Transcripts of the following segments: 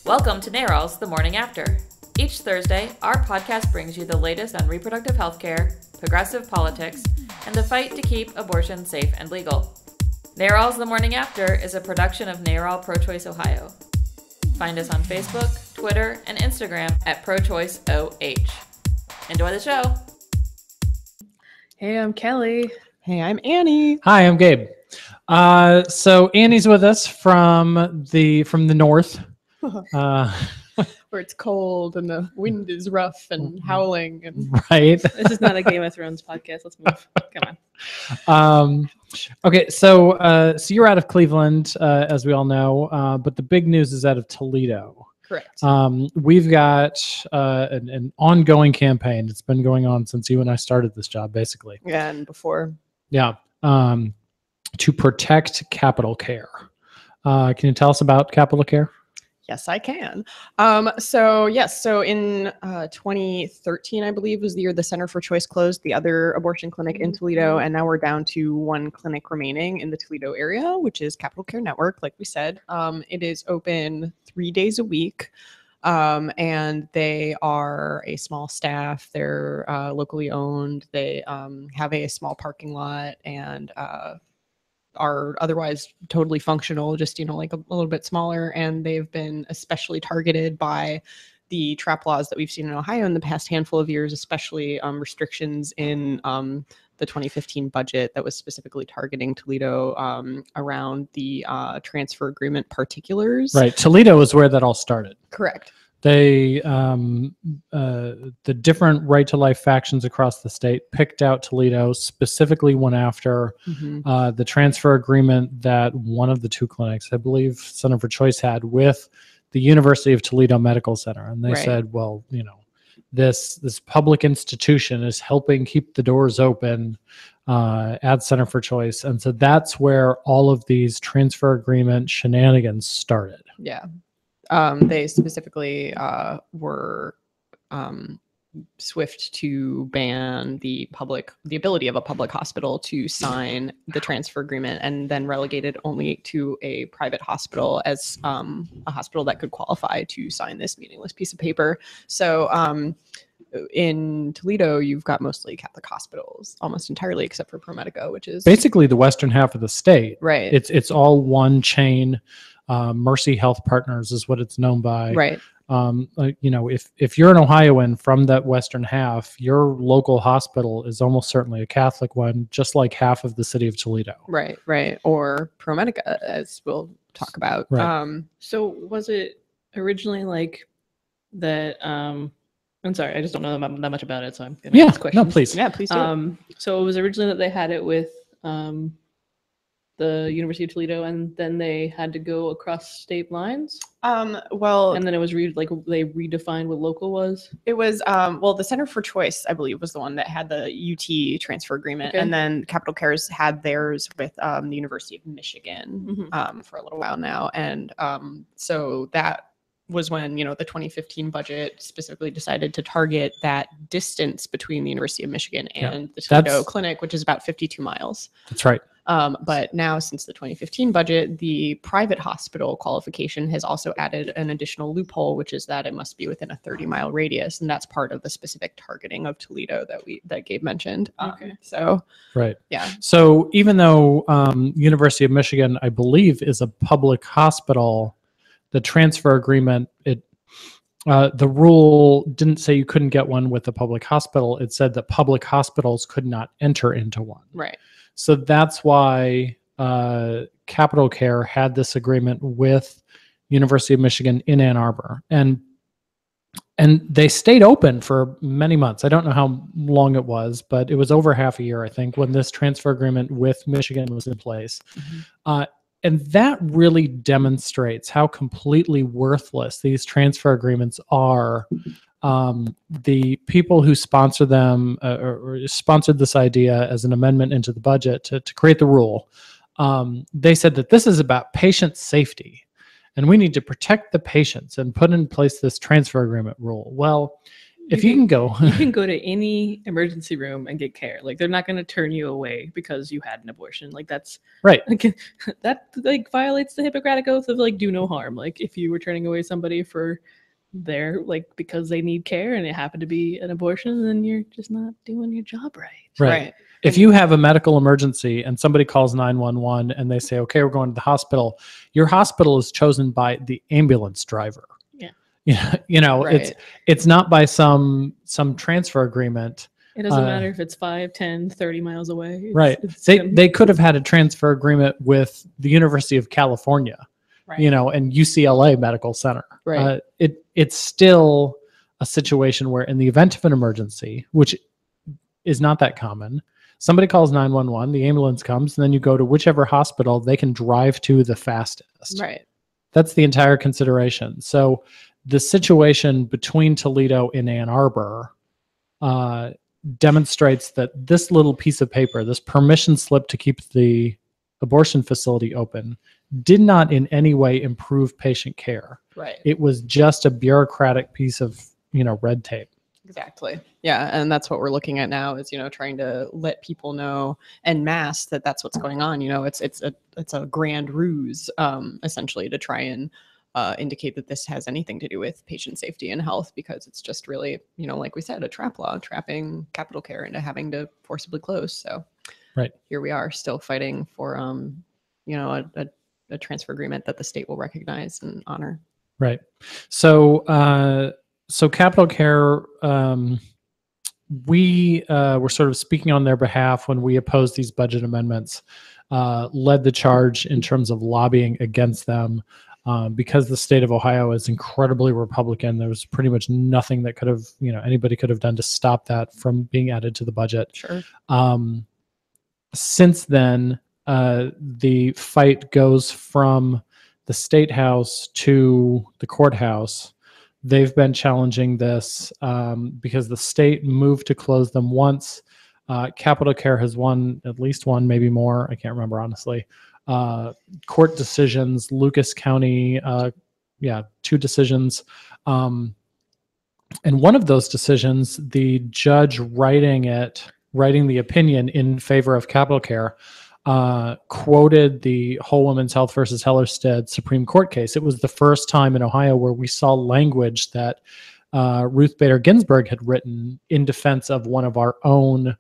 Welcome to NARAL's The Morning After. Each Thursday, our podcast brings you the latest on reproductive health care, progressive politics, and the fight to keep abortion safe and legal. NARAL's The Morning After is a production of NARAL Pro-Choice Ohio. Find us on Facebook, Twitter, and Instagram at Pro-Choice OH. Enjoy the show. Hey, I'm Kelley. Hey, I'm Annie. Hi, I'm Gabe. So Annie's with us from the north. Where it's cold and the wind is rough and howling. And right. This is not a Game of Thrones podcast. Let's move. Come on. Okay, so you're out of Cleveland, as we all know, but the big news is out of Toledo. Correct. We've got an ongoing campaign. It's been going on since you and I started this job, basically. Yeah, and before. Yeah. To protect capital care. Can you tell us about capital care? Yes, I can. So in 2013, I believe, was the year the Center for Choice closed the other abortion clinic in Toledo, and now we're down to one clinic remaining in the Toledo area, which is Capital Care Network, like we said. It is open 3 days a week, and they are a small staff. They're locally owned. They have a small parking lot and are otherwise totally functional, just, like a little bit smaller. And they've been especially targeted by the trap laws that we've seen in Ohio in the past handful of years, especially restrictions in the 2015 budget that was specifically targeting Toledo around the transfer agreement particulars. Right. Toledo is where that all started. Correct. They, the different right to life factions across the state picked out Toledo, specifically went after the transfer agreement that one of the two clinics, I believe Center for Choice, had with the University of Toledo Medical Center. And they said, well, this public institution is helping keep the doors open at Center for Choice. And so that's where all of these transfer agreement shenanigans started. Yeah. They specifically were swift to ban the ability of a public hospital to sign the transfer agreement, and then relegated only to a private hospital as a hospital that could qualify to sign this meaningless piece of paper. So in Toledo, you've got mostly Catholic hospitals, almost entirely, except for ProMedica, which is basically the western half of the state. Right. It's all one chain. Mercy Health Partners is what it's known by. Right. If you're an Ohioan from that western half, your local hospital is almost certainly a Catholic one, just like half of the city of Toledo. Right. Or ProMedica, as we'll talk about. Right. So was it originally like that? I'm sorry, I just don't know that much about it, so I'm gonna ask questions. No, please. Yeah, please do. So it was originally that they had it with the University of Toledo, and then they had to go across state lines. Well, and then it was they redefined what local was. It was the Center for Choice, I believe, was the one that had the UT transfer agreement, and then Capital Cares had theirs with the University of Michigan for a little while now, and so that was when the 2015 budget specifically decided to target that distance between the University of Michigan and the Toledo clinic, which is about 52 miles. That's right. But now, since the 2015 budget, the private hospital qualification has also added an additional loophole, which is that it must be within a 30-mile radius, and that's part of the specific targeting of Toledo that Gabe mentioned. So right, yeah. So even though University of Michigan, I believe, is a public hospital, the transfer agreement, the rule didn't say you couldn't get one with a public hospital. It said that public hospitals could not enter into one. Right. So that's why Capital Care had this agreement with University of Michigan in Ann Arbor. And they stayed open for many months. I don't know how long it was, but it was over half a year, I think, when this transfer agreement with Michigan was in place. And that really demonstrates how completely worthless these transfer agreements are. The people who sponsor them or sponsored this idea as an amendment into the budget to create the rule, they said that this is about patient safety and we need to protect the patients and put in place this transfer agreement rule. Well, if you can go, you can go to any emergency room and get care. Like they're not going to turn you away because you had an abortion. Like that's right. Like, that like violates the Hippocratic Oath of like do no harm. Like if you were turning away somebody for their like because they need care and it happened to be an abortion, then you're just not doing your job right. Right. If you have a medical emergency and somebody calls 911 and they say, okay, we're going to the hospital, your hospital is chosen by the ambulance driver. Yeah. You know, it's not by some transfer agreement. It doesn't matter if it's 5, 10, 30 miles away. They could have had a transfer agreement with the University of California, you know, and UCLA Medical Center. Right. It's still a situation where in the event of an emergency, which is not that common, somebody calls 911, the ambulance comes, and then you go to whichever hospital they can drive to the fastest. Right. That's the entire consideration. So the situation between Toledo and Ann Arbor demonstrates that this little piece of paper, this permission slip to keep the abortion facility open, did not in any way improve patient care. Right. It was just a bureaucratic piece of, red tape. Exactly. Yeah. And that's what we're looking at now is, trying to let people know en masse that that's what's going on. It's a grand ruse, essentially, to try and indicate that this has anything to do with patient safety and health, because it's just really, like we said, a trap law, trapping capital care into having to forcibly close. So here we are still fighting for, a transfer agreement that the state will recognize and honor. Right. So Capital Care, we were sort of speaking on their behalf when we opposed these budget amendments, led the charge in terms of lobbying against them. Because the state of Ohio is incredibly Republican, there was pretty much nothing that could have, anybody could have done to stop that from being added to the budget. Sure. Since then, the fight goes from the state house to the courthouse. They've been challenging this because the state moved to close them once. Capital Care has won at least one, maybe more. I can't remember, honestly. Court decisions, Lucas County, 2 decisions. And one of those decisions, the judge writing the opinion in favor of Capital Care, quoted the Whole Women's Health versus Hellerstedt Supreme Court case. It was the first time in Ohio where we saw language that Ruth Bader Ginsburg had written in defense of one of our own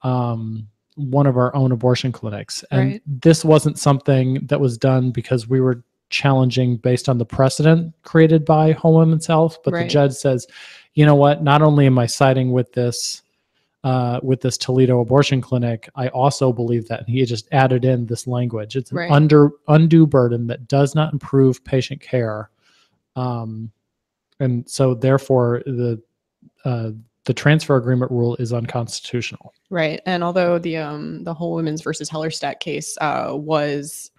abortion clinics. And this wasn't something that was done because we were challenging based on the precedent created by Whole Women's Health, but the judge says, you know what, not only am I siding with this Toledo abortion clinic, I also believe that. And he just added in this language. It's an undue burden that does not improve patient care. And so therefore the transfer agreement rule is unconstitutional. Right. And although the Whole Women's versus Hellerstedt case was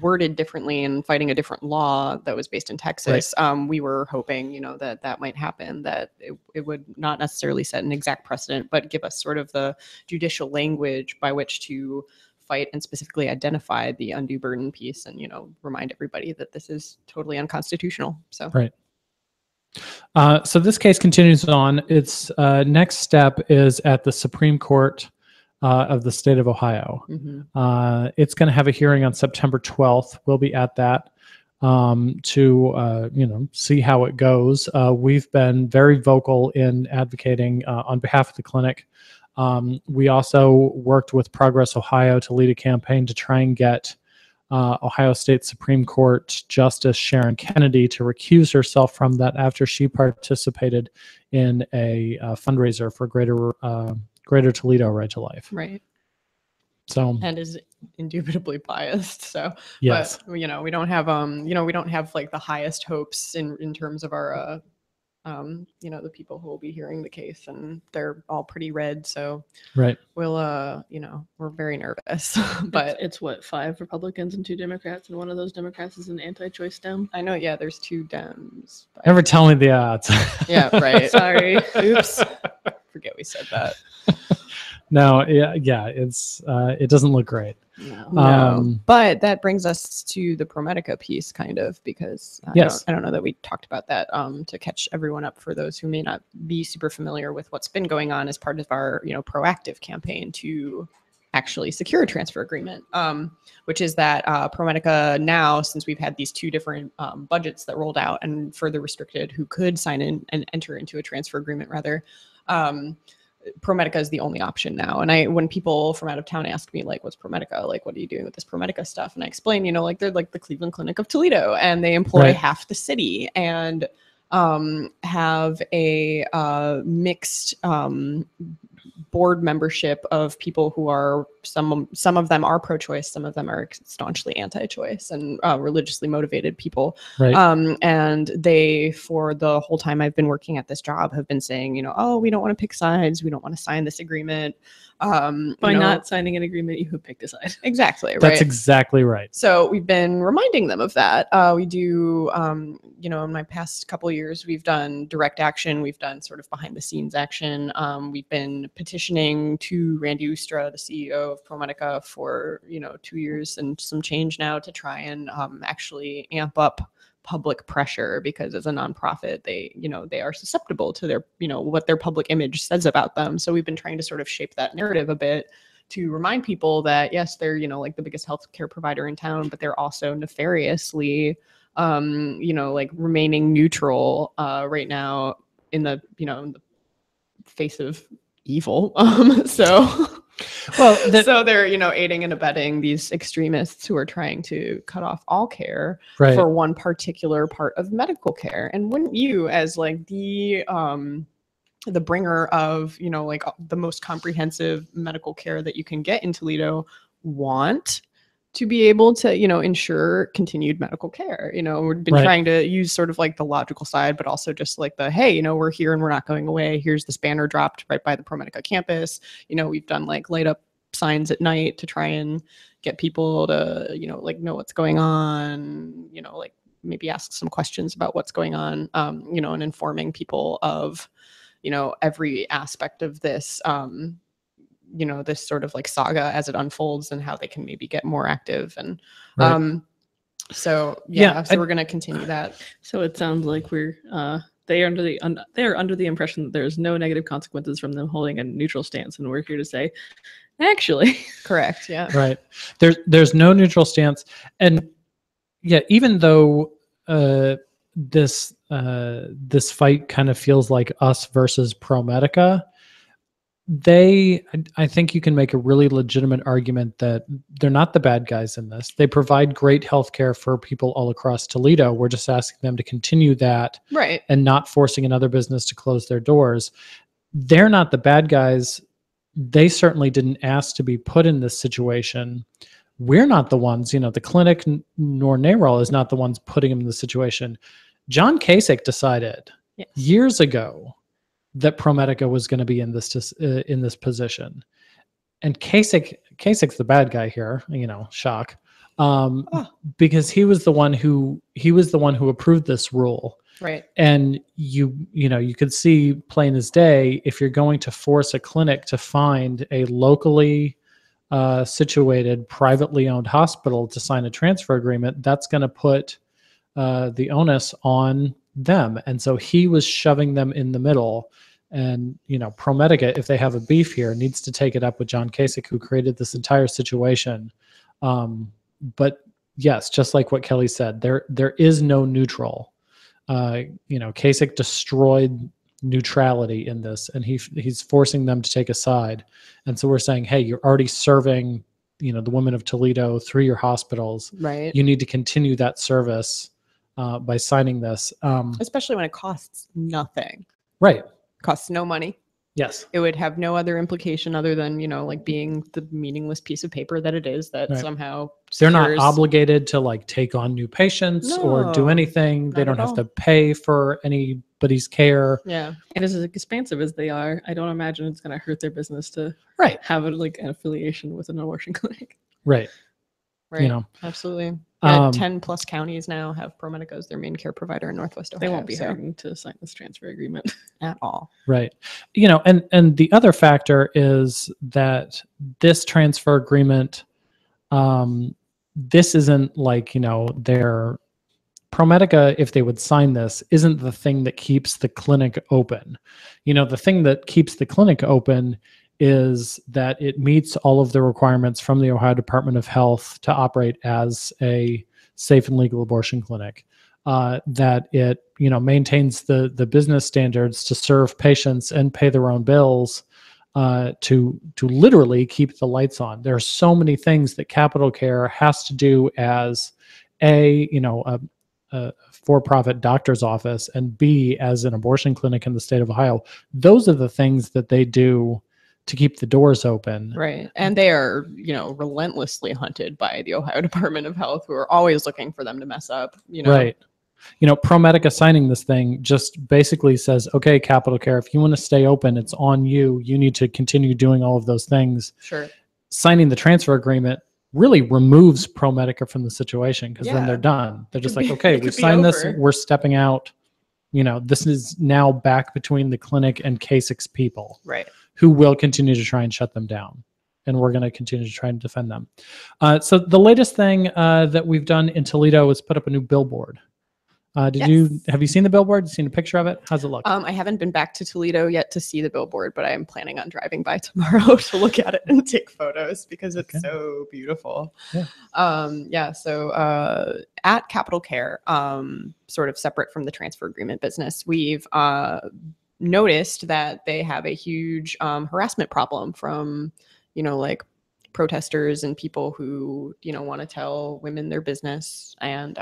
worded differently and fighting a different law that was based in Texas, we were hoping, that might happen, that it would not necessarily set an exact precedent, but give us sort of the judicial language by which to fight and specifically identify the undue burden piece and, remind everybody that this is totally unconstitutional. So, so this case continues on. Its next step is at the Supreme Court of the state of Ohio. Mm-hmm. It's going to have a hearing on September 12th. We'll be at that to see how it goes. We've been very vocal in advocating on behalf of the clinic. We also worked with Progress Ohio to lead a campaign to try and get Ohio State Supreme Court Justice Sharon Kennedy to recuse herself from that after she participated in a fundraiser for Greater Toledo Right to Life. Right. So, and is indubitably biased. So, yes, but, we don't have we don't have like the highest hopes in terms of our the people who will be hearing the case, and they're all pretty red. So we'll we're very nervous. But it's what, 5 Republicans and 2 Democrats, and one of those Democrats is an anti-choice Dem. I know. Yeah, there's 2 Dems. But... Never tell me the odds. Yeah, right. Sorry. Oops. Forget we said that. No, yeah, it's it doesn't look great. No. But that brings us to the ProMedica piece, kind of, because Yes. I don't know that we talked about that, to catch everyone up for those who may not be super familiar with what's been going on as part of our, proactive campaign to actually secure a transfer agreement, which is that ProMedica now, since we've had these two different budgets that rolled out and further restricted who could sign in and enter into a transfer agreement, rather, ProMedica is the only option now. And when people from out of town ask me, like, what's ProMedica? Like, what are you doing with this ProMedica stuff? And I explain, like, they're like the Cleveland Clinic of Toledo, and they employ half the city and have a mixed board membership of people who are some of them are pro-choice, some of them are staunchly anti-choice and religiously motivated people. Right. And they, for the whole time I've been working at this job, have been saying, oh, we don't want to pick sides, we don't want to sign this agreement. By not signing an agreement, you have picked a side. Exactly. Right. That's exactly right. So we've been reminding them of that. We do, in my past couple of years, we've done direct action. We've done sort of behind the scenes action. We've been petitioning to Randy Ustra, the CEO of ProMedica, for, 2 years and some change now to try and actually amp up public pressure, because as a nonprofit, they are susceptible to their, what their public image says about them. So we've been trying to sort of shape that narrative a bit to remind people that, yes, they're, like the biggest healthcare provider in town, but they're also nefariously, remaining neutral right now in the, in the face of evil. So they're, aiding and abetting these extremists who are trying to cut off all care for one particular part of medical care. And wouldn't you, as like the bringer of, the most comprehensive medical care that you can get in Toledo, want to be able to, ensure continued medical care? We've been trying to use sort of like the logical side, but also just like the, hey, we're here and we're not going away. Here's this banner dropped right by the ProMedica campus. We've done like light up signs at night to try and get people to, know what's going on, maybe ask some questions about what's going on, and informing people of, every aspect of this, this sort of like saga as it unfolds and how they can maybe get more active. And so we're going to continue that. So it sounds like they are under the impression that there's no negative consequences from them holding a neutral stance, and we're here to say, actually, correct. Yeah. Right. There's no neutral stance, and even though this fight kind of feels like us versus ProMedica, I think you can make a really legitimate argument that they're not the bad guys in this. They provide great healthcare for people all across Toledo. We're just asking them to continue that, and not forcing another business to close their doors. They're not the bad guys. They certainly didn't ask to be put in this situation. We're not the ones, the clinic nor NARAL is not the ones putting them in the situation. John Kasich decided years ago that ProMedica was going to be in this position, and Kasich's the bad guy here. Shock, because he was the one who approved this rule. Right. And you could see plain as day, if you're going to force a clinic to find a locally situated, privately owned hospital to sign a transfer agreement, that's going to put the onus on them. And so he was shoving them in the middle. And, ProMedica, if they have a beef here, needs to take it up with John Kasich, who created this entire situation. But yes, just like what Kelley said, there is no neutral. Kasich destroyed neutrality in this, and he's forcing them to take a side. And so we're saying, hey, you're already serving, the women of Toledo through your hospitals. Right. You need to continue that service by signing this. Especially when it costs nothing. Right. Costs no money. Yes. It would have no other implication other than, like being the meaningless piece of paper that it is that somehow they're not obligated to like take on new patients or do anything. They don't have to pay for anybody's care. Yeah. And as expansive as they are, I don't imagine it's going to hurt their business to have an affiliation with an abortion clinic. Right. Right. You know, Absolutely. Yeah, Um, 10 plus counties now have ProMedica as their main care provider in Northwest Ohio. They won't be so- having to sign this transfer agreement. at all. right. You know, and the other factor is that this transfer agreement, this isn't like, you know, their ProMedica, if they would sign this, isn't the thing that keeps the clinic open. You know, the thing that keeps the clinic open is that it meets all of the requirements from the Ohio Department of Health to operate as a safe and legal abortion clinic. That it, you know, maintains the business standards to serve patients and pay their own bills, to literally keep the lights on. There are so many things that Capital Care has to do as a for-profit doctor's office, and B, as an abortion clinic in the state of Ohio. Those are the things that they do to keep the doors open. Right. And they are, relentlessly hunted by the Ohio Department of Health, who are always looking for them to mess up, Right. You know, ProMedica signing this thing just basically says, okay, Capital Care, if you want to stay open, it's on you. You need to continue doing all of those things. Sure. Signing the transfer agreement really removes ProMedica from the situation, because then they're done. They're just like, okay, we signed this, we're stepping out. You know, this is now back between the clinic and K6 people, Right. who will continue to try and shut them down. And we're going to continue to try and defend them. So the latest thing that we've done in Toledo is put up a new billboard. Have you seen the billboard? Seen a picture of it? How's it look? I haven't been back to Toledo yet to see the billboard, but I am planning on driving by tomorrow to look at it and take photos because it's so beautiful. Yeah. So at Capital Care, sort of separate from the transfer agreement business, we've noticed that they have a huge harassment problem from, like protesters and people who, want to tell women their business. And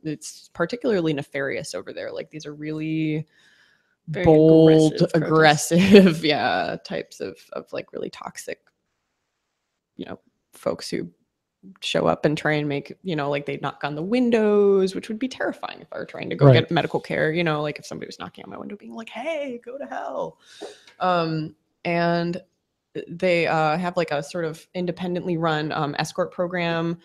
it's particularly nefarious over there. Like, these are really Very bold, aggressive types of like really toxic, folks who show up and try and make, like they knock on the windows, which would be terrifying if I were trying to go get medical care, like if somebody was knocking on my window being like, hey, go to hell. And they have like a sort of independently run escort program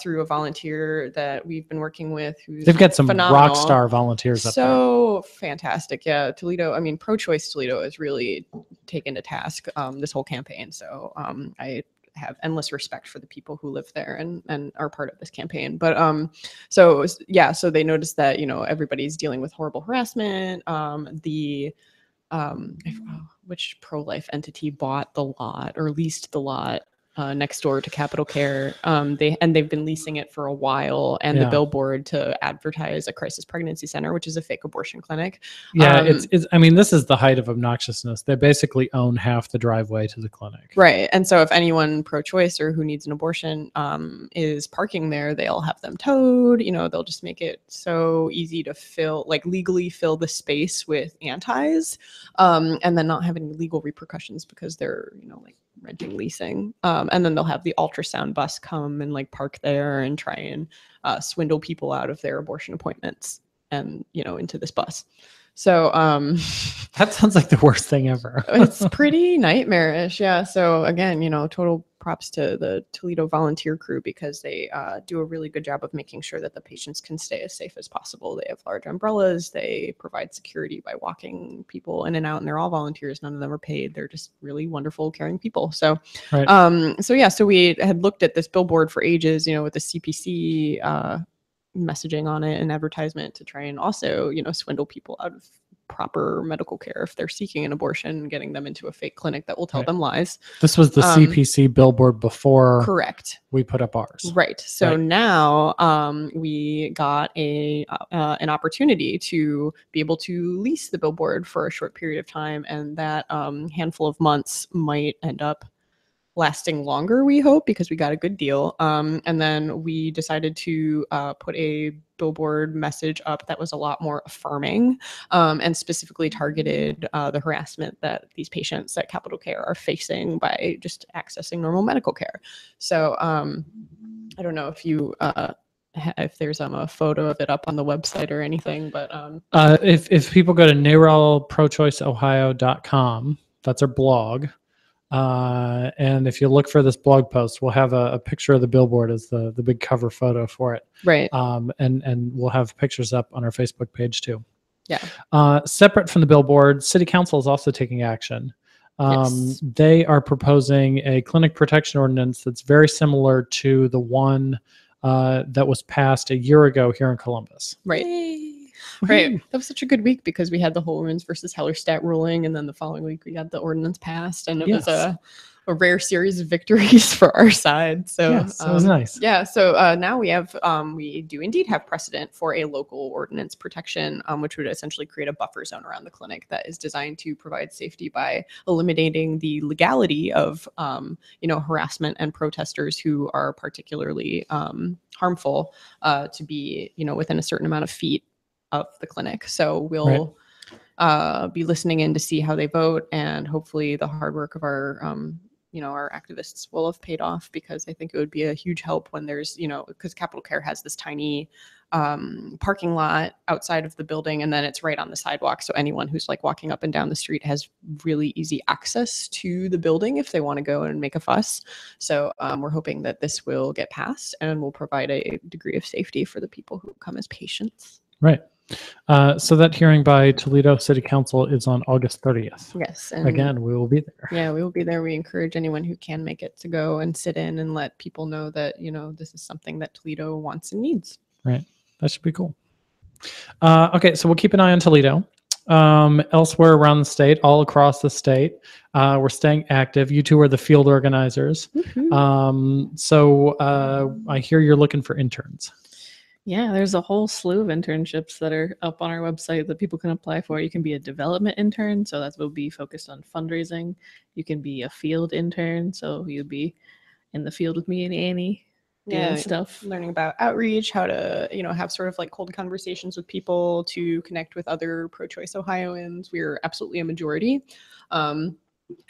through a volunteer that we've been working with. They've got some phenomenal. rock star volunteers up there. So fantastic. Yeah. Toledo, Pro-Choice Toledo has really taken to task this whole campaign. So I have endless respect for the people who live there and are part of this campaign. But so they noticed that, everybody's dealing with horrible harassment. Which pro-life entity bought the lot or leased the lot next door to Capital Care. They've been leasing it for a while, and the billboard to advertise a crisis pregnancy center, which is a fake abortion clinic. Yeah, it's I mean, this is the height of obnoxiousness. They basically own half the driveway to the clinic. Right. And so if anyone pro-choice or who needs an abortion is parking there, they'll have them towed. They'll just make it so easy to legally fill the space with antis, and then not have any legal repercussions because they're, renting, leasing. And then they'll have the ultrasound bus come and like park there and try and swindle people out of their abortion appointments and, into this bus. So that sounds like the worst thing ever. It's pretty nightmarish. Yeah. So again, total props to the Toledo volunteer crew because they do a really good job of making sure that the patients can stay as safe as possible. They have large umbrellas. They provide security by walking people in and out, and they're all volunteers. None of them are paid. They're just really wonderful, caring people. So, so we had looked at this billboard for ages, with the CPC messaging on it and advertisement to try and also, swindle people out of proper medical care if they're seeking an abortion and getting them into a fake clinic that will tell them lies. This was the CPC billboard before we put up ours. Right. So now we got an opportunity to be able to lease the billboard for a short period of time, and that handful of months might end up lasting longer, we hope, because we got a good deal. And then we decided to put a billboard message up that was a lot more affirming and specifically targeted the harassment that these patients at Capital Care are facing by just accessing normal medical care. So I don't know if you if there's a photo of it up on the website or anything, but if people go to NARAL Pro-Choice Ohio.com, that's our blog. And if you look for this blog post, we'll have a picture of the billboard as the big cover photo for it. Right. And we'll have pictures up on our Facebook page too. Yeah. Separate from the billboard, City Council is also taking action. Yes. They are proposing a clinic protection ordinance that's very similar to the one that was passed a year ago here in Columbus. Right. Right. That was such a good week because we had the Holmans versus Hellerstedt ruling, and then the following week we got the ordinance passed, and it was a rare series of victories for our side. So yes, it was nice. Yeah. So now we do indeed have precedent for a local ordinance protection, which would essentially create a buffer zone around the clinic that is designed to provide safety by eliminating the legality of, harassment and protesters who are particularly harmful to be, within a certain amount of feet of the clinic. So we'll be listening in to see how they vote, and hopefully the hard work of our our activists will have paid off, because I think it would be a huge help when there's, because Capitol Care has this tiny parking lot outside of the building, and then it's right on the sidewalk. So anyone who's like walking up and down the street has really easy access to the building if they want to go and make a fuss. So we're hoping that this will get passed and will provide a degree of safety for the people who come as patients. Right. So that hearing by Toledo City Council is on August 30th. Yes. And again, we will be there. Yeah, we will be there. We encourage anyone who can make it to go and sit in and let people know that, this is something that Toledo wants and needs. Right. That should be cool. Okay, so we'll keep an eye on Toledo. Elsewhere around the state, all across the state, we're staying active. You two are the field organizers. So I hear you're looking for interns. Yeah, there's a whole slew of internships that are up on our website that people can apply for. You can be a development intern, so that will be focused on fundraising. You can be a field intern, so you'd be in the field with me and Annie doing stuff. Learning about outreach, how to, have sort of like cold conversations with people to connect with other pro-choice Ohioans. We're absolutely a majority. And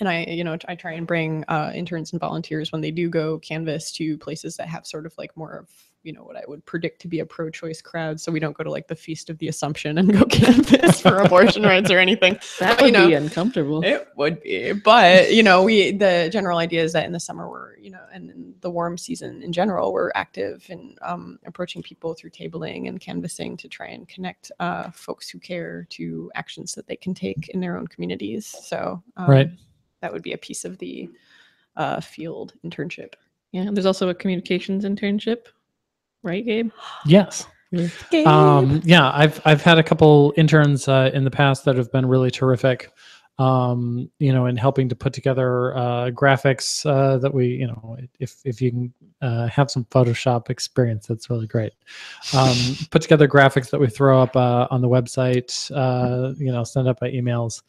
I try and bring interns and volunteers when they do go canvass to places that have sort of like more of, what I would predict to be a pro-choice crowd. So we don't go to like the Feast of the Assumption and go canvass for abortion rights or anything. That would be uncomfortable. It would be. But, the general idea is that in the summer we're, and in the warm season in general, we're active in approaching people through tabling and canvassing to try and connect folks who care to actions that they can take in their own communities. So that would be a piece of the field internship. Yeah, and there's also a communications internship. Right, Gabe? Yes. Gabe. I've had a couple interns in the past that have been really terrific, in helping to put together graphics that we, if you can have some Photoshop experience, that's really great. Put together graphics that we throw up on the website, send up by emails.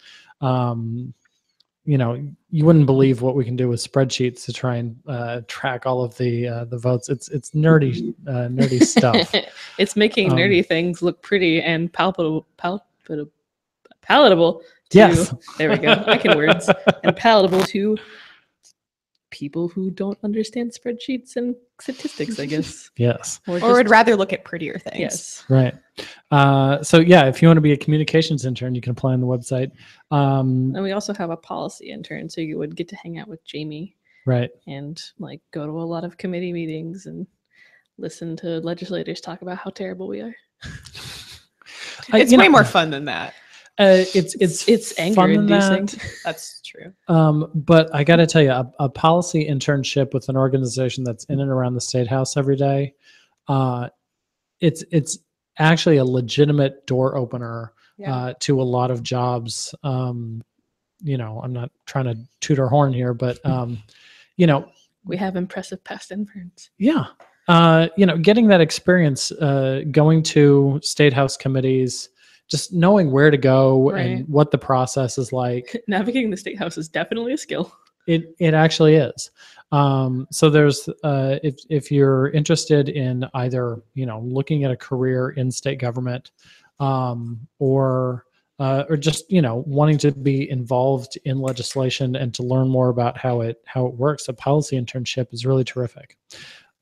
You wouldn't believe what we can do with spreadsheets to try and track all of the votes. It's nerdy stuff. It's making nerdy things look pretty and palatable. Yes, there we go. I can words. And palatable to people who don't understand spreadsheets and statistics, I guess. Yes. Or would rather look at prettier things. Yes. Right. So if you want to be a communications intern, you can apply on the website. And we also have a policy intern, so you would get to hang out with Jamie. Right. And like go to a lot of committee meetings and listen to legislators talk about how terrible we are. It's way more fun than that. It's anger-inducing. That's true. But I got to tell you, a policy internship with an organization that's in and around the State House every day, it's actually a legitimate door opener to a lot of jobs. I'm not trying to toot our horn here, but we have impressive past interns. Yeah. Getting that experience, going to State House committees, just knowing where to go and what the process is like. Navigating the State House is definitely a skill. It actually is. So there's if you're interested in either looking at a career in state government, or just wanting to be involved in legislation and to learn more about how it works, a policy internship is really terrific.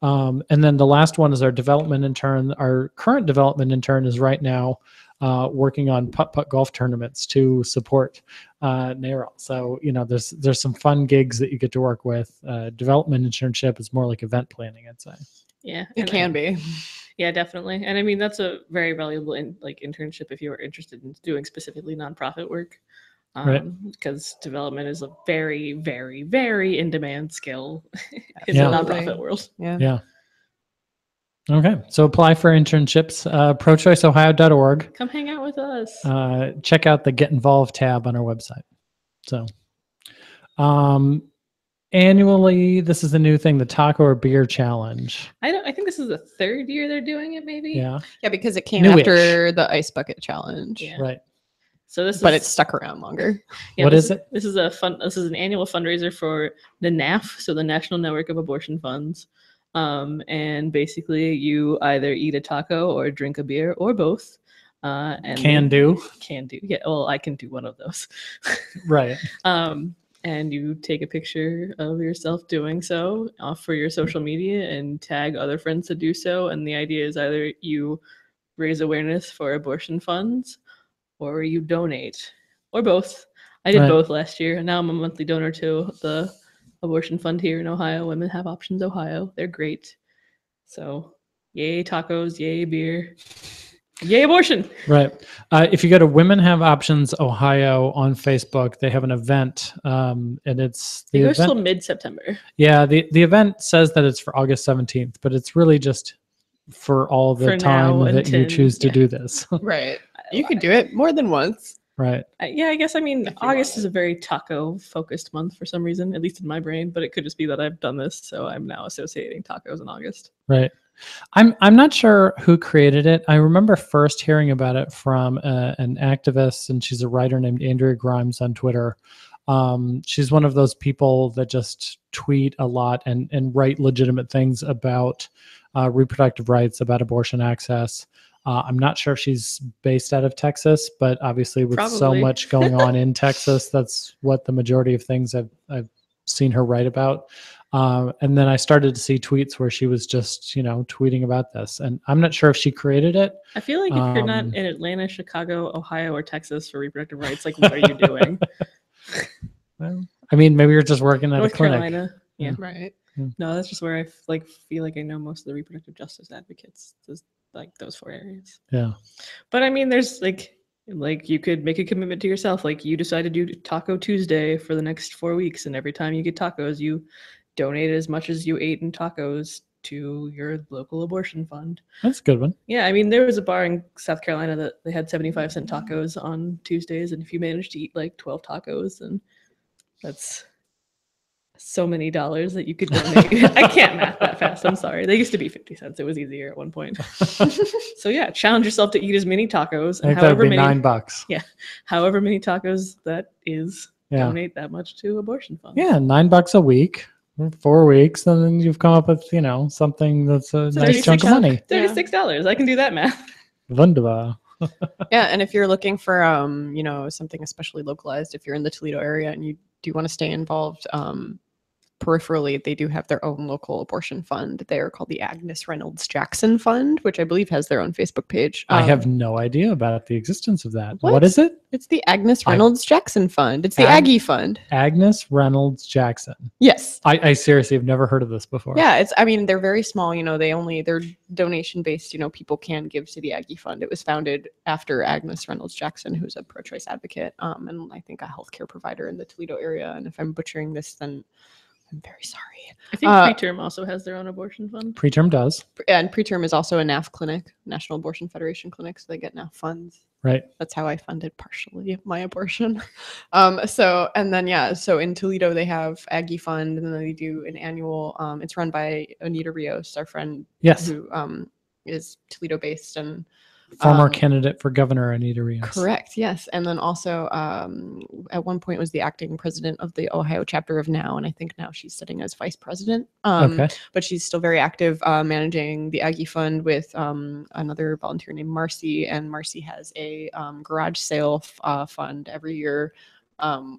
And then the last one is our development intern. Our current development intern is right now working on putt-putt golf tournaments to support NARAL. So, there's some fun gigs that you get to work with. Development internship is more like event planning, I'd say. Yeah, It can be. Yeah, definitely. And I mean, that's a very valuable internship if you are interested in doing specifically nonprofit work. Right. Because development is a very, very, very in-demand skill in Yeah. the nonprofit world. Yeah. Yeah. Okay. So apply for internships, prochoiceohio.org. Come hang out with us. Check out the Get Involved tab on our website. So, annually, this is a new thing, the taco or beer challenge. I think this is the third year they're doing it, maybe. Yeah. Yeah, because it came Newish. after the ice bucket challenge. Yeah. Right. So this But is, it's stuck around longer. yeah, What this is it? This is an annual fundraiser for the NAF, so the National Network of Abortion Funds. And basically you either eat a taco or drink a beer or both. And Can do. Yeah, well, I can do one of those. Right. And you take a picture of yourself doing so for your social media and tag other friends to do so. And the idea is either you raise awareness for abortion funds or you donate, or both. I did Right. both last year, and now I'm a monthly donor to the abortion fund here in Ohio. Women Have Options Ohio. They're great. So, yay tacos, yay beer, yay abortion. Right. If you go to Women Have Options Ohio on Facebook, they have an event, and it's It the goes till event. mid-September. Yeah, the event says that it's for August 17th, but it's really just for all the For time now that you until- choose to yeah. do this. Right. You could do it more than once. Right. Yeah, I guess, I mean, If you August want is a very taco-focused month for some reason, at least in my brain, but it could just be that I've done this, so I'm now associating tacos in August. Right. I'm not sure who created it. I remember first hearing about it from an activist, and she's a writer named Andrea Grimes on Twitter. She's one of those people that just tweet a lot and write legitimate things about reproductive rights, about abortion access. I'm not sure if she's based out of Texas, but obviously with so Probably. much going on in Texas, that's what the majority of things I've seen her write about. And then I started to see tweets where she was just, tweeting about this. And I'm not sure if she created it. I feel like if you're not Um, in Atlanta, Chicago, Ohio, or Texas for reproductive rights, like, what are you doing? Well, I mean, maybe you're just working at North a clinic. Carolina. Yeah. Right. No, that's just where I feel like I know most of the reproductive justice advocates. Is like those 4 areas. Yeah. But I mean, there's like you could make a commitment to yourself. Like, you decide to do Taco Tuesday for the next 4 weeks, and every time you get tacos, you donate as much as you ate in tacos to your local abortion fund. That's a good one. Yeah, I mean, there was a bar in South Carolina that they had 75-cent tacos on Tuesdays, and if you managed to eat like 12 tacos, then that's so many dollars that you could donate. I can't math that fast. I'm sorry. They used to be 50 cents. It was easier at one point. So yeah, challenge yourself to eat as many tacos, I and think that would be however many $9. however many tacos that is, Yeah. donate that much to abortion funds. Yeah, $9 a week, 4 weeks, and then you've come up with, something that's a So nice chunk of money. $36. I can do that math. Wunderbar. Yeah, and if you're looking for something especially localized, if you're in the Toledo area and you do want to stay involved, peripherally, they do have their own local abortion fund. They're called the Agnes Reynolds Jackson Fund, which I believe has their own Facebook page. I have no idea about the existence of that. What? What is it? It's the Agnes Reynolds Jackson Fund. It's the Aggie Fund. Agnes Reynolds Jackson. Yes. I seriously have never heard of this before. Yeah, they're very small, they're donation based, people can give to the Aggie Fund. It was founded after Agnes Reynolds Jackson, who's a pro-choice advocate, and I think a healthcare provider in the Toledo area. And if I'm butchering this, then I'm very sorry. I think Preterm also has their own abortion fund. Preterm does. And Preterm is also a NAF clinic, National Abortion Federation clinic, so they get NAF funds. Right. That's how I funded partially my abortion. So in Toledo they have Aggie Fund, and then they do an annual. It's run by Anita Rios, our friend, Yes. who is Toledo based and Former candidate for governor, Anita Rios. correct. Yes, and then also at one point was the acting president of the Ohio chapter of NOW, and I think now she's sitting as vice president. Okay. But she's still very active managing the Aggie Fund with another volunteer named Marcy, and Marcy has a garage sale fund every year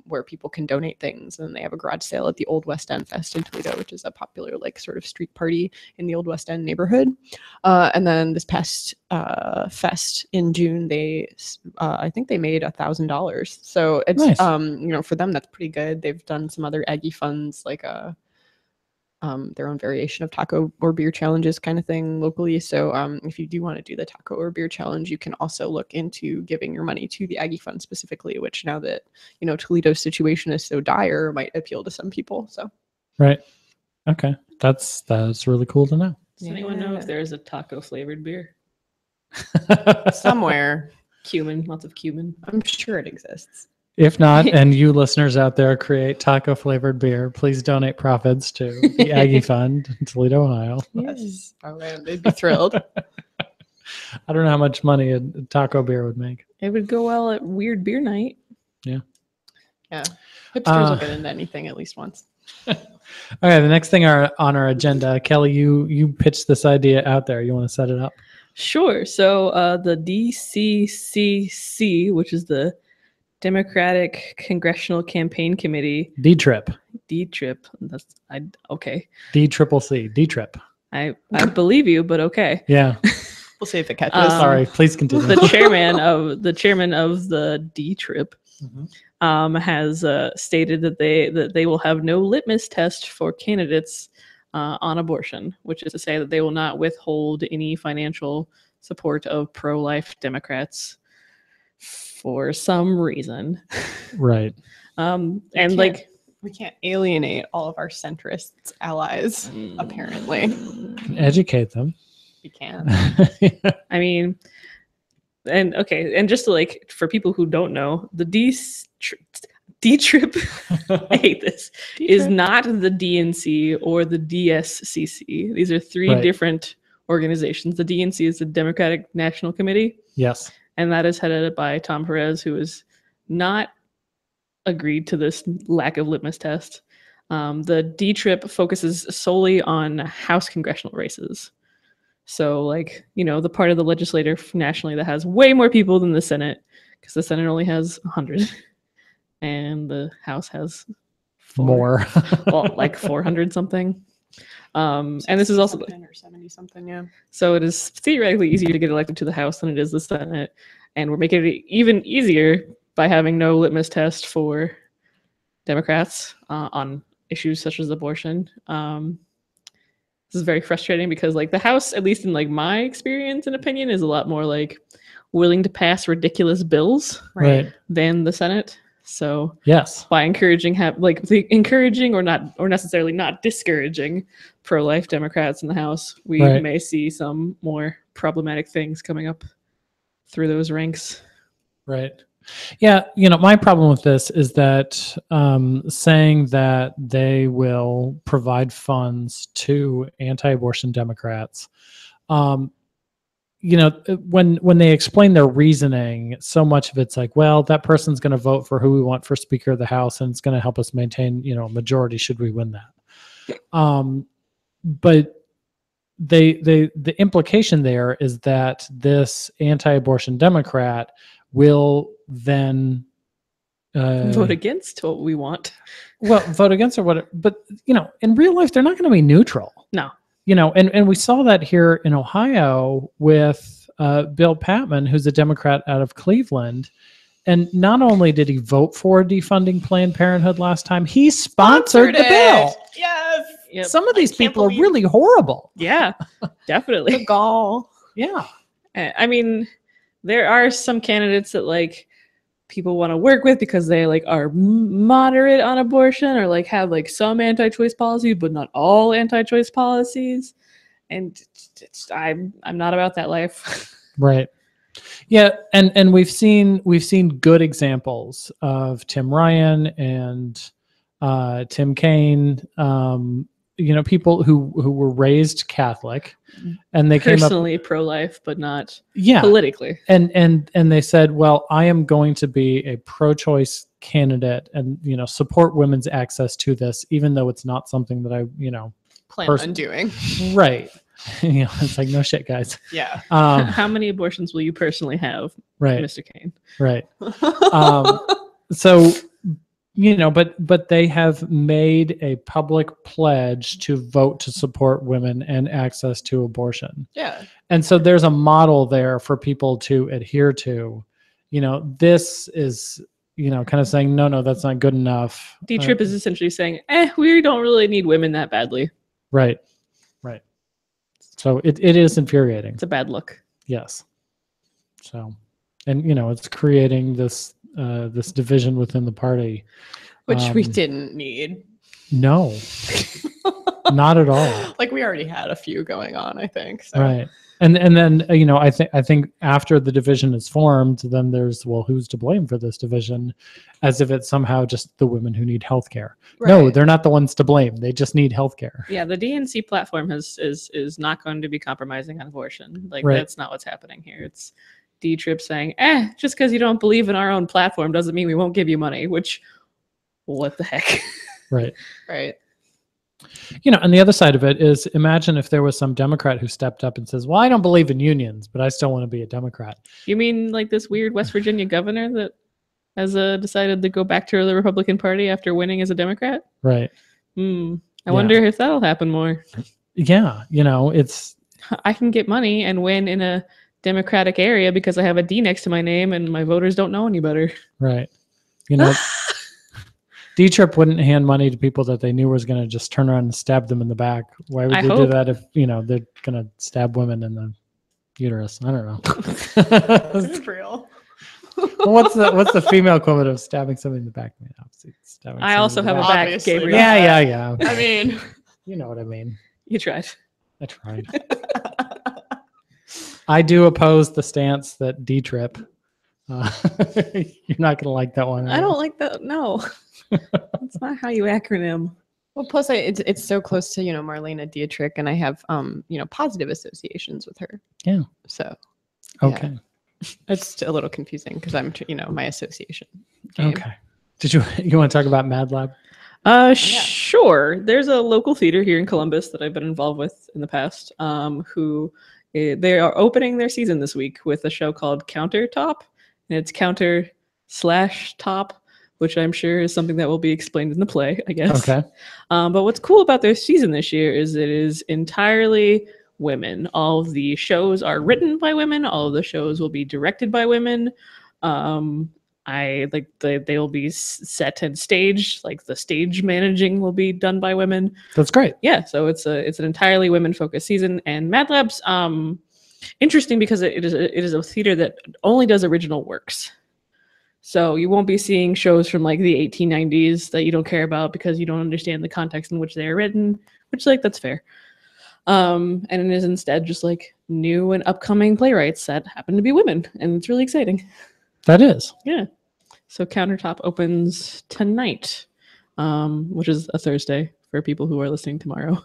where people can donate things, and they have a garage sale at the Old West End Fest in Toledo, which is a popular like sort of street party in the Old West End neighborhood. And then this past fest in June, I think they made $1,000. So it's Nice. you know, for them that's pretty good. They've done some other Aggie funds like their own variation of taco or beer challenges kind of thing locally. So if you do want to do the taco or beer challenge, you can also look into giving your money to the Aggie Fund specifically, which now that, you know, Toledo's situation is so dire, might appeal to some people. So Right. Okay. That's really cool to know. Does anyone know if there's a taco flavored beer? somewhere, Cumin, lots of cumin. I'm sure it exists. If not, and you listeners out there create taco flavored beer, please donate profits to the Aggie Fund in Toledo, Ohio. Yes. Oh man, they'd be thrilled. I don't know how much money a taco beer would make. It would go well at Weird Beer Night. Yeah. Hipsters will get into anything at least once. Okay, the next thing on our agenda, Kelley, you pitched this idea out there. You want to set it up? Sure. So the DCCC, which is the Democratic Congressional Campaign Committee, D-Trip. D-Trip. Okay. D-Triple-C. D-Trip. I believe you, but okay. Yeah. We'll see if it catches. Sorry, please continue. The chairman of the D-Trip has stated that they will have no litmus test for candidates on abortion, which is to say that they will not withhold any financial support of pro-life Democrats for some reason. Right. And we can't alienate all of our centrist allies, apparently. Educate them. We can. I mean, and just to, for people who don't know, the D-Trip, I hate this, is not the DNC or the DSCC. These are three different organizations. The DNC is the Democratic National Committee. Yes. And that is headed by Tom Perez, who has not agreed to this lack of litmus test. The D-Trip focuses solely on House congressional races. So, the part of the legislature nationally that has way more people than the Senate, because the Senate only has 100, and the House has more. Well, 400 something. And this is also or 70 something, yeah. So it is theoretically easier to get elected to the House than it is the Senate, and we're making it even easier by having no litmus test for Democrats on issues such as abortion. This is very frustrating because the House, at least in my experience and opinion, is a lot more willing to pass ridiculous bills than the Senate. So yes, by encouraging or necessarily not discouraging pro-life Democrats in the House, we may see some more problematic things coming up through those ranks. Right. Yeah. My problem with this is that saying that they will provide funds to anti-abortion Democrats, when they explain their reasoning, so much of it's well, that person's going to vote for who we want for Speaker of the House, and it's going to help us maintain, a majority should we win that. But the implication there is that this anti-abortion Democrat will then vote against what we want. Well, vote against or what? But in real life, they're not going to be neutral. No. And we saw that here in Ohio with Bill Patman, who's a Democrat out of Cleveland. And not only did he vote for defunding Planned Parenthood last time, he sponsored the bill. Yes. Yep. Some of these people are really horrible. Yeah, definitely. The gall. Yeah. I mean, there are some candidates that people want to work with because they are moderate on abortion or have some anti-choice policies, but not all anti-choice policies. And I'm not about that life. Right. Yeah, and we've seen good examples of Tim Ryan and Tim Kaine, people who were raised Catholic, and they personally came up pro-life, but not yeah politically. And they said, well, I am going to be a pro-choice candidate and support women's access to this, even though it's not something that I plan on doing. Right. It's no shit, guys. Yeah. How many abortions will you personally have, right, Mr. Kaine? Right. So, but they have made a public pledge to vote to support women and access to abortion. Yeah. And so there's a model there for people to adhere to. This is, kind of saying, no, that's not good enough. D-Trip is essentially saying, we don't really need women that badly. Right. So it is infuriating. It's a bad look. Yes. So, and it's creating this this division within the party, Which we didn't need. No, not at all. Like we already had a few going on, I think. So. Right. And then I think after the division is formed, then there's, well, who's to blame for this division, as if it's somehow just the women who need health care. Right. No, they're not the ones to blame. They just need health care. Yeah, the DNC platform is not going to be compromising on abortion. Like Right. That's not what's happening here. It's D-Trip saying, just because you don't believe in our own platform doesn't mean we won't give you money, which, what the heck? Right. Right. And the other side of it is, imagine if there was some Democrat who stepped up and says, well, I don't believe in unions, but I still want to be a Democrat. You mean like this weird West Virginia governor that has decided to go back to the Republican Party after winning as a Democrat? Right. I wonder if that'll happen more. Yeah. It's... I can get money and win in a Democratic area because I have a D next to my name and my voters don't know any better. Right. D-Trip wouldn't hand money to people that they knew was going to just turn around and stab them in the back. Why would they do that if, they're going to stab women in the uterus? I don't know. It's real. Well, what's the female equivalent of stabbing somebody in the back? Obviously, I also have a back, Obviously. Gabriel. Yeah. I mean, you know what I mean. You tried. I tried. I do oppose the stance that D-Trip. You're not going to like that one. I don't like that. No. That's not how you acronym. well, plus it's so close to Marlena Dietrich, and I have positive associations with her. Yeah. So. Okay. Yeah. It's a little confusing because I'm my association. Game. Okay. Did you want to talk about Mad Lab? Sure. There's a local theater here in Columbus that I've been involved with in the past. Who they are opening their season this week with a show called Countertop, and it's counter/top, which I'm sure is something that will be explained in the play, I guess. Okay. But what's cool about their season this year is it is entirely women. All of the shows are written by women. All of the shows will be directed by women. They will be set and staged. Like the stage managing will be done by women. That's great. Yeah, so it's an entirely women focused season. And Mad Lab's interesting because it is a theater that only does original works. So you won't be seeing shows from like the 1890s that you don't care about because you don't understand the context in which they are written, which that's fair. And it is instead just like new and upcoming playwrights that happen to be women, and it's really exciting. That is. Yeah. So Countertop opens tonight, which is a Thursday for people who are listening tomorrow.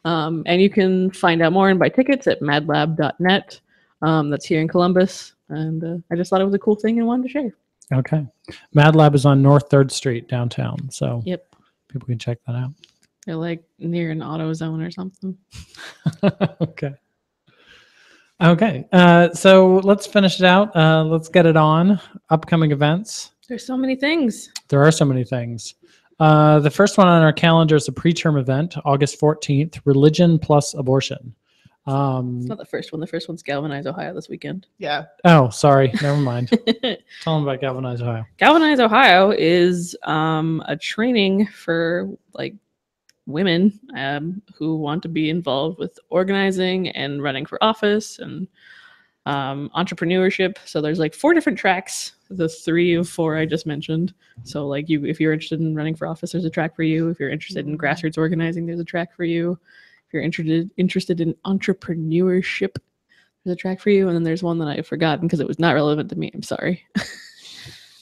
And you can find out more and buy tickets at madlab.net. That's here in Columbus. And I just thought it was a cool thing and wanted to share. Okay. Mad Lab is on North 3rd Street downtown. So Yep. People can check that out. They're like near an auto zone or something. Okay. So let's finish it out. Let's get it on. Upcoming events. There's so many things. There are so many things. The first one on our calendar is a preterm event, August 14th, Religion plus Abortion. It's not the first one. The first one's Galvanize Ohio this weekend. Yeah. Oh, sorry. Never mind. Tell them about Galvanize Ohio. Galvanize Ohio is a training for like women who want to be involved with organizing and running for office and entrepreneurship. So there's like 4 different tracks, the 3 of 4 I just mentioned. So like if you're interested in running for office, there's a track for you. If you're interested in grassroots organizing, there's a track for you. If you're interested in entrepreneurship, there's a track for you. And then there's one that I've forgotten because it was not relevant to me. I'm sorry.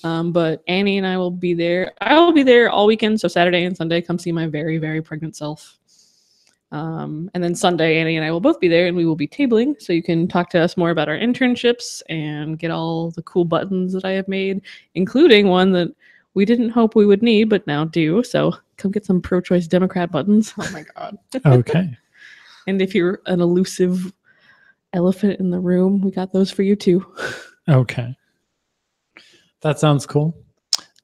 But Annie and I will be there. I will be there all weekend. So Saturday and Sunday, come see my very, very pregnant self. And then Sunday, Annie and I will both be there and we will be tabling. So you can talk to us more about our internships and get all the cool buttons that I have made, including one that we didn't hope we would need, but now do. So come get some pro-choice Democrat buttons. Oh my God. Okay. And if you're an elusive elephant in the room, we got those for you too. Okay. That sounds cool.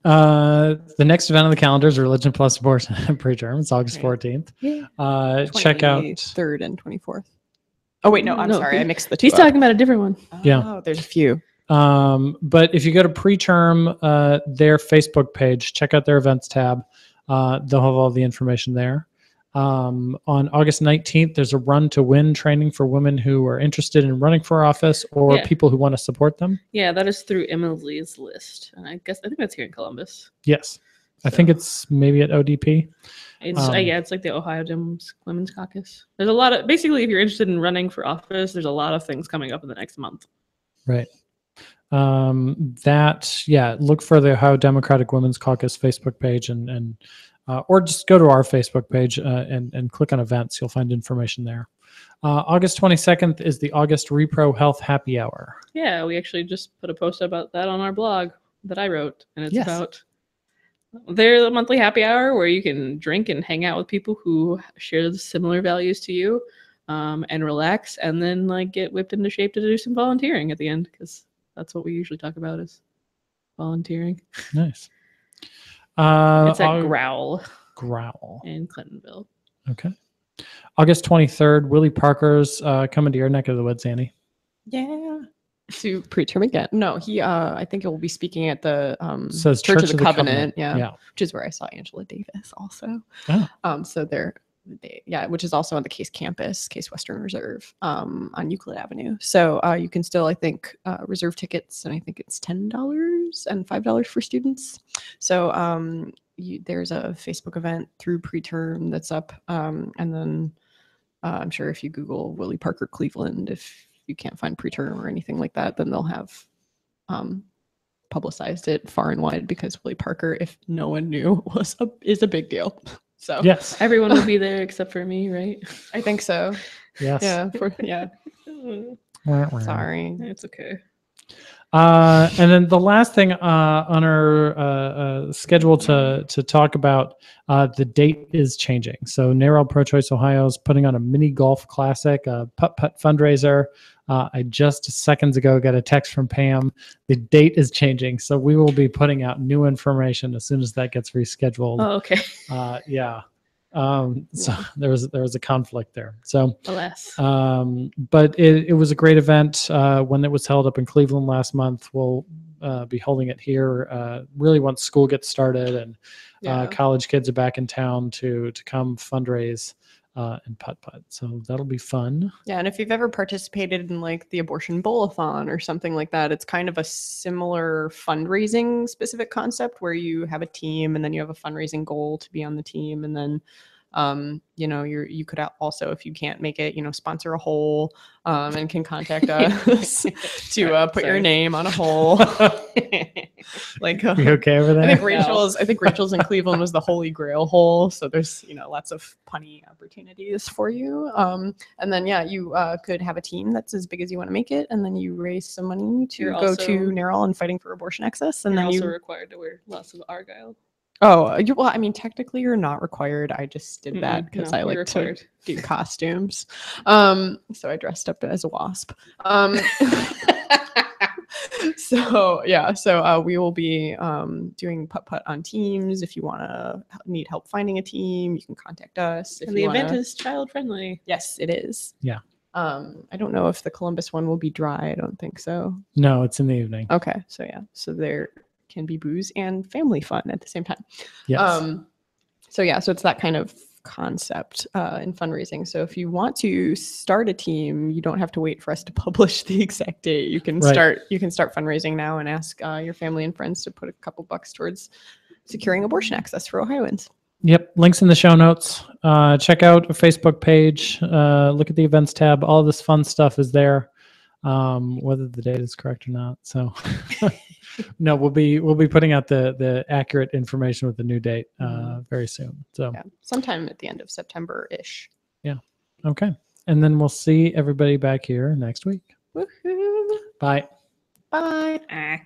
The next event on the calendar is Religion Plus Abortion and Preterm. It's August 14th. Check out 23rd and 24th. Oh wait, no, I'm sorry, I mixed the two. He's up. talking about a different one. Yeah. There's a few. But if you go to Preterm, their Facebook page, check out their events tab. They'll have all the information there. On August 19th, there's a Run to Win training for women who are interested in running for office or people who want to support them. Yeah, that is through Emily's list. And I think that's here in Columbus. Yes. I think it's maybe at ODP. It's it's like the Ohio Women's Caucus. There's a lot of, basically, if you're interested in running for office, there's a lot of things coming up in the next month. Right. Look for the Ohio Democratic Women's Caucus Facebook page and or just go to our Facebook page and click on events. You'll find information there. August 22nd is the August Repro Health Happy Hour. Yeah, we actually just put a post about that on our blog that I wrote. And it's about their monthly happy hour where you can drink and hang out with people who share the similar values to you and relax and then like get whipped into shape to do some volunteering at the end, because that's what we usually talk about is volunteering. Nice. It's at Growl in Clintonville. Okay. August 23rd, Willie Parker's coming to your neck of the woods, Annie. Yeah. To preterm again. No, he I think he'll be speaking at the says Church of the Covenant. Yeah. Which is where I saw Angela Davis also. Oh. So which is also on the Case campus, Case Western Reserve, on Euclid Avenue. So you can still, I think, reserve tickets, and I think it's $10 and $5 for students. So there's a Facebook event through preterm that's up, and then I'm sure if you Google Willie Parker Cleveland, if you can't find preterm or anything like that, then they'll have publicized it far and wide, because Willie Parker, if no one knew, is a big deal. So yes, everyone will be there except for me, right? I think so. Yes. Yeah. Sorry. It's okay. And then the last thing on our schedule to talk about, the date is changing. So NARAL Pro-Choice Ohio is putting on a mini golf classic, a putt-putt fundraiser. I just seconds ago got a text from Pam. The date is changing, so we will be putting out new information as soon as that gets rescheduled. Oh, okay. So there was a conflict there. So, alas. But it was a great event when it was held up in Cleveland last month. We'll be holding it here really once school gets started and college kids are back in town to come fundraise and putt-putt. So that'll be fun. Yeah, and if you've ever participated in like the abortion bowl-a-thon or something like that, it's kind of a similar fundraising specific concept where you have a team and then you have a fundraising goal to be on the team, and then you could also, if you can't make it, sponsor a hole and can contact us to put your name on a hole. Like, you okay over there? I think Rachel's in Cleveland was the Holy Grail hole. So there's, lots of punny opportunities for you. And then, you could have a team that's as big as you want to make it. And then you raise some money to go to NARAL and fighting for abortion access. And then you're also required to wear lots of Argyle. Oh, well, I mean, technically you're not required. I just did that because I like to do costumes. So I dressed up as a wasp. So we will be doing putt-putt on teams. If you need help finding a team, you can contact us. And the event is child friendly. Yes, it is. Yeah. I don't know if the Columbus one will be dry. I don't think so. No, it's in the evening. Okay. So yeah. So there can be booze and family fun at the same time. Yes. So it's that kind of concept in fundraising. So if you want to start a team, you don't have to wait for us to publish the exact date. You can start fundraising now and ask your family and friends to put a couple bucks towards securing abortion access for Ohioans. Yep. Links in the show notes. Check out a Facebook page. Look at the events tab. All this fun stuff is there. Whether the date is correct or not. So no, we'll be putting out the accurate information with the new date very soon. So sometime at the end of September-ish. Yeah. Okay. And then we'll see everybody back here next week. Woohoo. Bye. Bye.